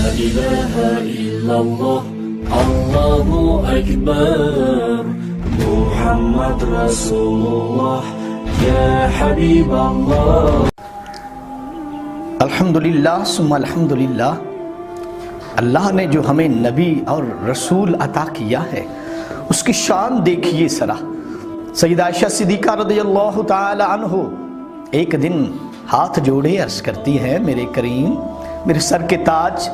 إله إلا الله الله أكبر محمد رسول الله يا حبيب الله. الحمدللہ ثم الحمدللہ. اللہ نے جو ہمیں نبی اور رسول عطا کیا ہے اس کی شان دیکھیے ذرا. سیدہ عائشہ صدیقہ رضی اللہ تعالی عنہ ایک دن ہاتھ جوڑے عرض کرتی ہیں میرے کریم میرے سر کے تاج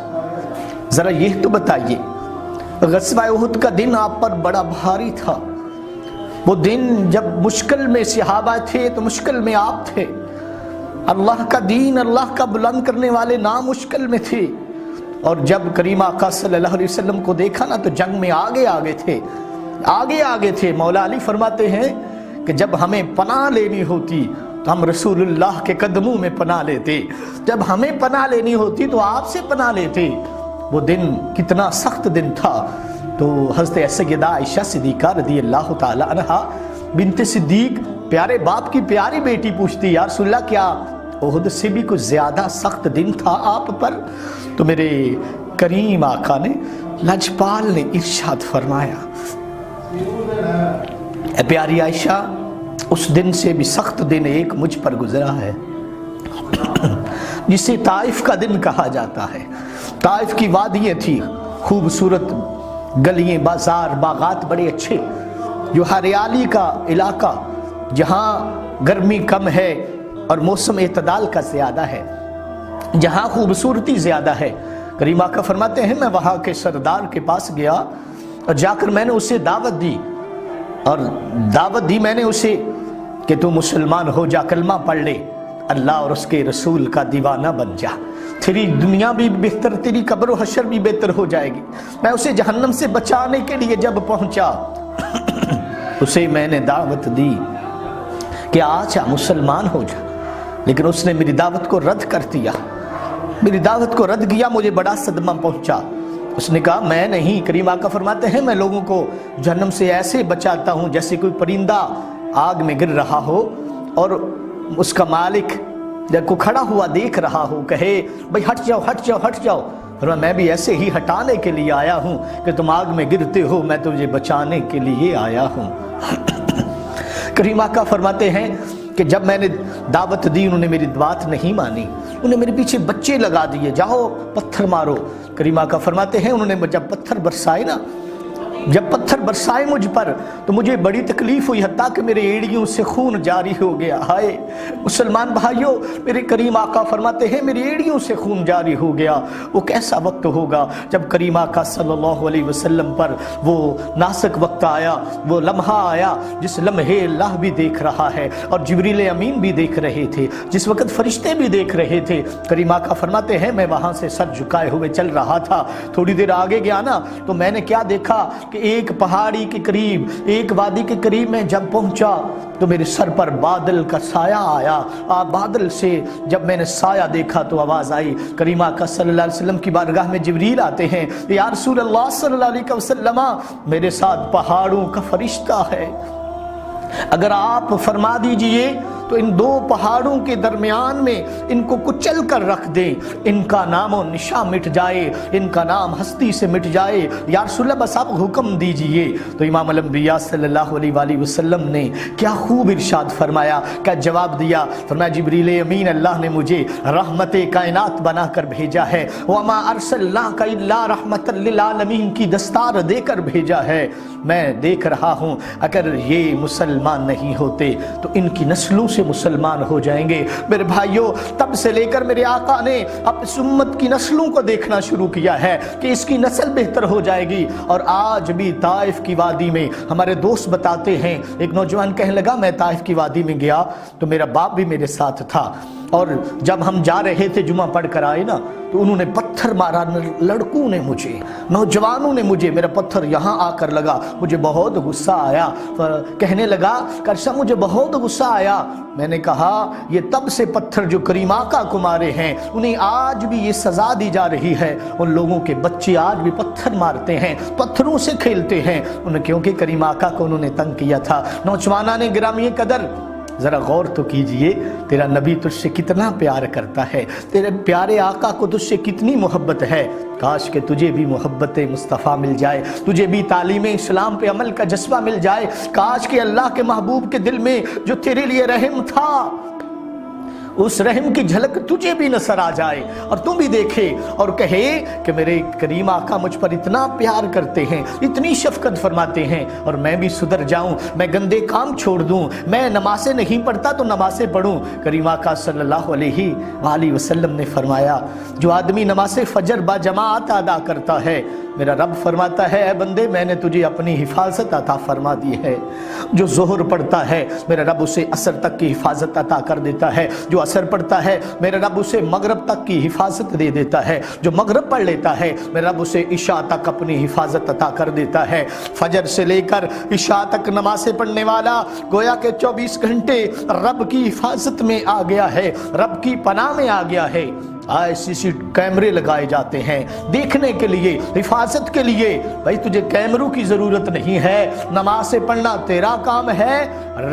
ذرا یہ تو بتائیے غزوہ احد کا دن آپ پر بڑا بھاری تھا. وہ دن جب مشکل میں صحابہ تھے تو مشکل میں آپ تھے. اللہ کا دین اللہ کا بلند کرنے والے نامشکل میں تھے. اور جب کریم آقا صلی اللہ علیہ وسلم کو دیکھا نا تو جنگ میں آگے تھے. مولا علی فرماتے ہیں کہ جب ہمیں پناہ لینی ہوتی تو ہم رسول اللہ کے قدموں میں پناہ لیتے. جب ہمیں پناہ لینی ہوتی تو آپ سے پناہ لیتے. وہ دن کتنا سخت دن تھا. تو حضرت سیدہ عائشہ صدیقہ رضی اللہ تعالی عنہا بنت صدیق پیارے باپ کی پیاری بیٹی پوچھتی یا رسول اللہ کیا احد سے بھی کچھ زیادہ سخت دن تھا آپ پر؟ تو میرے کریم آقا نے لجپال نے ارشاد فرمایا اے پیاری عائشہ اس دن سے بھی سخت دن ایک مجھ پر گزرا ہے جسے طائف کا دن کہا جاتا ہے. طائف کی وادیاں تھی خوبصورت گلیاں بازار باغات بڑے اچھے جو ہریالی کا علاقہ جہاں گرمی کم ہے اور موسم اعتدال کا زیادہ ہے جہاں خوبصورتی زیادہ ہے. کریم آقا فرماتے ہیں میں وہاں کے سردار کے پاس گیا اور جا کر میں نے اسے دعوت دی میں نے اسے کہ تو مسلمان ہو جا کلمہ پڑھ لے اللہ اور اس کے رسول کا دیوانہ بن جا تیری دنیا بھی بہتر تیری قبر و حشر بھی بہتر ہو جائے گی. میں اسے جہنم سے بچانے کے لیے جب پہنچا اسے میں نے دعوت دی کہ آجا مسلمان ہو جا لیکن اس نے میری دعوت کو رد کر دیا. میری دعوت کو رد کیا مجھے بڑا صدمہ پہنچا. اس نے کہا میں نہیں. کریم آقا فرماتے ہیں میں لوگوں کو جہنم سے ایسے بچاتا ہوں جیسے کوئی پرندہ آگ میں گر رہا ہو اور اس کا مالک جب کو کھڑا ہوا دیکھ رہا ہو کہے بھئی ہٹ جاؤ. فرمایا میں بھی ایسے ہی ہٹانے کے لیے آیا ہوں کہ تم آگ میں گرتے ہو میں تجھے بچانے کے لیے آیا ہوں. کریم آقا فرماتے ہیں کہ جب میں نے دعوت دی انہوں نے میری بات نہیں مانی. انہیں میرے پیچھے بچے لگا دیے جاؤ پتھر مارو. کریم آقا فرماتے ہیں انہوں نے جب پتھر برسائے مجھ پر تو مجھے بڑی تکلیف ہوئی حتیٰ کہ میرے ایڑیوں سے خون جاری ہو گیا. ہائے مسلمان بھائیوں میرے کریم آقا فرماتے ہیں میری ایڑیوں سے خون جاری ہو گیا. وہ کیسا وقت ہوگا جب کریم آقا صلی اللہ علیہ وسلم پر وہ ناسک وقت آیا وہ لمحہ آیا جس لمحے اللہ بھی دیکھ رہا ہے اور جبریل امین بھی دیکھ رہے تھے جس وقت فرشتے بھی دیکھ رہے تھے. کریم آقا فرماتے ہیں میں وہاں سے سر جھکائے ہوئے چل رہا تھا. تھوڑی دیر آگے گیا نا تو میں نے کیا دیکھا کہ ایک پہاڑی کے قریب ایک وادی کے قریب میں جب پہنچا تو میرے سر پر بادل کا سایہ آیا. بادل سے جب میں نے سایہ دیکھا تو آواز آئی. کریم آقا صلی اللہ علیہ وسلم کی بارگاہ میں جبریل آتے ہیں یا رسول اللہ صلی اللہ علیہ وسلم میرے ساتھ پہاڑوں کا فرشتہ ہے اگر آپ فرما دیجئے تو ان دو پہاڑوں کے درمیان میں ان کو کچل کر رکھ دیں ان کا نام و نشان مٹ جائے ان کا نام ہستی سے مٹ جائے یا رسول اللہ بس آپ حکم دیجئے. تو امام الانبیاء صلی اللہ علیہ وآلہ وسلم نے کیا خوب ارشاد فرمایا کیا جواب دیا. فرمایا جبریل امین اللہ نے مجھے رحمت کائنات بنا کر بھیجا ہے وما ارسلناک الا رحمت للعالمین کی دستار دے کر بھیجا ہے. میں دیکھ رہا ہوں اگر یہ مسلمان نہیں ہوتے تو ان کی نسلوں سے مسلمان ہو جائیں گے. میرے بھائیوں تب سے لے کر میرے آقا نے اپنی امت کی نسلوں کو دیکھنا شروع کیا ہے کہ اس کی نسل بہتر ہو جائے گی. اور آج بھی طائف کی وادی میں ہمارے دوست بتاتے ہیں ایک نوجوان کہنے لگا میں طائف کی وادی میں گیا تو میرا باپ بھی میرے ساتھ تھا اور جب ہم جا رہے تھے جمعہ پڑھ کر آئے نا تو انہوں نے پتھر مارا. لڑکوں نے مجھے نوجوانوں نے مجھے میرا پتھر یہاں آ کر لگا. مجھے بہت غصہ آیا. کہنے لگا کرشا مجھے بہت غصہ آیا. میں نے کہا یہ تب سے پتھر جو کریم آقا کو مارے ہیں انہیں آج بھی یہ سزا دی جا رہی ہے. ان لوگوں کے بچے آج بھی پتھر مارتے ہیں پتھروں سے کھیلتے ہیں کیونکہ کریم آقا کو انہوں نے تنگ کیا تھا. نوجوانان گرامی قدر ذرا غور تو کیجئے، تیرا نبی تجھ سے کتنا پیار کرتا ہے، تیرے پیارے آقا کو تجھ سے کتنی محبت ہے۔ کاش کہ تجھے بھی محبت مصطفیٰ مل جائے، تجھے بھی تعلیم اسلام پہ عمل کا جذبہ مل جائے۔ کاش کہ اللہ کے محبوب کے دل میں جو تیرے لیے رحم تھا، اس رحم کی جھلک تجھے بھی نظر آ جائے اور تم بھی دیکھے اور کہے کہ میرے کریم آقا مجھ پر اتنا پیار کرتے ہیں، اتنی شفقت فرماتے ہیں، اور میں بھی سدھر جاؤں، میں گندے کام چھوڑ دوں، میں نمازیں نہیں پڑھتا تو نمازیں پڑھوں۔ کریم آقا صلی اللہ علیہ وآلہ وسلم نے فرمایا، جو آدمی نماز فجر با جماعت ادا کرتا ہے، میرا رب فرماتا ہے اے بندے میں نے تجھے اپنی حفاظت عطا فرما دی ہے۔ جو ظہر پڑھتا ہے میرا رب اسے عصر تک کی حفاظت عطا کر دیتا ہے، جو عصر پڑھتا ہے میرا رب اسے مغرب تک کی حفاظت دے دیتا ہے، جو مغرب پڑھ لیتا ہے میرا رب اسے عشاء تک اپنی حفاظت عطا کر دیتا ہے۔ فجر سے لے کر عشاء تک نمازیں پڑھنے والا گویا کہ 24 گھنٹے رب کی حفاظت میں آ گیا ہے، رب کی پناہ میں آ گیا ہے۔ سی کیمرے لگائے جاتے ہیں دیکھنے کے لیے، حفاظت کے لیے۔ بھائی تجھے کیمروں کی ضرورت نہیں ہے، نماز پڑھنا تیرا کام ہے،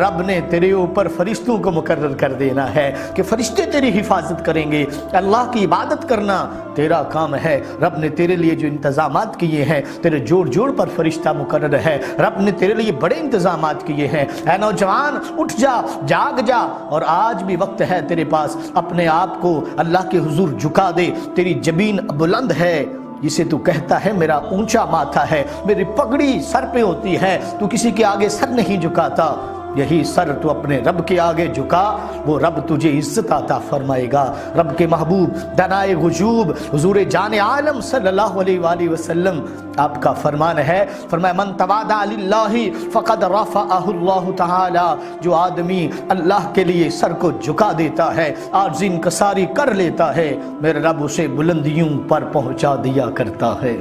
رب نے تیرے اوپر فرشتوں کو مقرر کر دینا ہے کہ فرشتے تیری حفاظت کریں گے۔ اللہ کی عبادت کرنا تیرا کام ہے، رب نے تیرے لیے جو انتظامات کیے ہیں، تیرے جوڑ جوڑ پر فرشتہ مقرر ہے، رب نے تیرے لیے بڑے انتظامات کیے ہیں۔ اے نوجوان اٹھ جا، جاگ جا، اور آج بھی وقت ہے تیرے پاس، اپنے آپ کو اللہ کے حضور جھکا دے۔ تیری جبین بلند ہے جسے تو کہتا ہے میرا اونچا ماتھا ہے، میری پگڑی سر پہ ہوتی ہے، تو کسی کے آگے سر نہیں جھکاتا، یہی سر تو اپنے رب کے آگے جھکا، وہ رب تجھے عزت عطا فرمائے گا۔ رب کے محبوب دنائے غیوب حضور جان عالم صلی اللہ علیہ وآلہ وسلم آپ کا فرمان ہے، فرمایا من تواضع للہ فقد رفعہ اللہ تعالی، جو آدمی اللہ کے لیے سر کو جھکا دیتا ہے، عاجزی انکساری کر لیتا ہے، میرے رب اسے بلندیوں پر پہنچا دیا کرتا ہے۔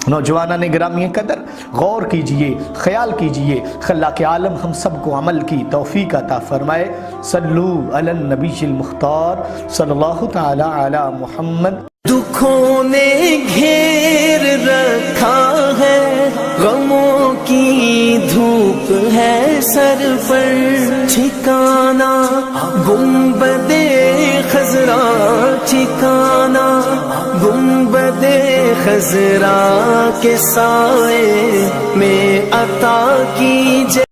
نوجوانان گرامی قدر غور کیجئے، خیال کیجئے، اللہ کے عالم ہم سب کو عمل کی توفیق عطا فرمائے۔ صلو علی النبی المختار صلی اللہ تعالی علی محمد۔ دکھوں نے گھیر رکھا ہے، غموں کی دھوپ ہے سر پر، ٹھکانا گنبد خضرا، ٹھکانا گنبد خضرا کے سائے میں عطا کیجئے۔